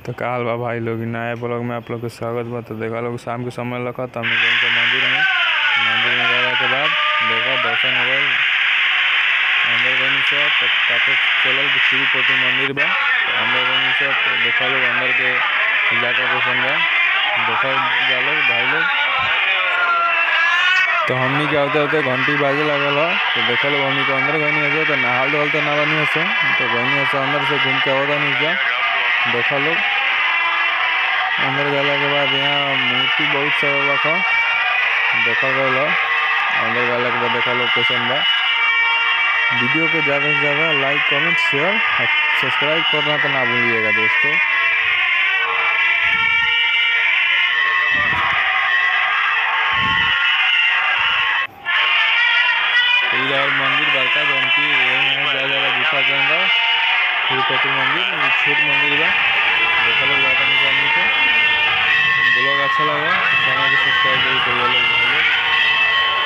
तो काल बा भाई लोग, नए ब्लॉग में आप लोग का स्वागत बा। तो देखा लोग शाम के समय लगा तो हमने गए थे मंदिर में गए के बाद देखा दर्शन हो गए अंदर गए से। तो पता चलल कि तिरुपति मंदिर बा। तो अंदर गए से तो देखा लोग अंदर के इलाका कैसन बा, देखा जा लोग भाई लोग। तो हमनी के आते आते घंटी बाजे लगल है। तो देखा लोग हमनी के अंदर गए नहीं तो नहाल धोल तो ना बनी से, तो गए से अंदर से घूम के आवता नहीं जा। देखा लोग अंदर गला के बाद यहाँ मूर्ति बहुत सारा रखा देखा गया। अंदर गला के बाद देखा लोग कैसन बा। वीडियो को ज़्यादा से ज़्यादा लाइक कमेंट शेयर और सब्सक्राइब करना तो ना भूलिएगा दोस्तों। इधर मंदिर बड़का जौन की ज़्यादा गुफा के अंदर तिरुपति मंदिर छोट मंदिर बा। देखा लोग जाता नहीं ब्लॉग अच्छा लगा तो चैनल को सब्सक्राइब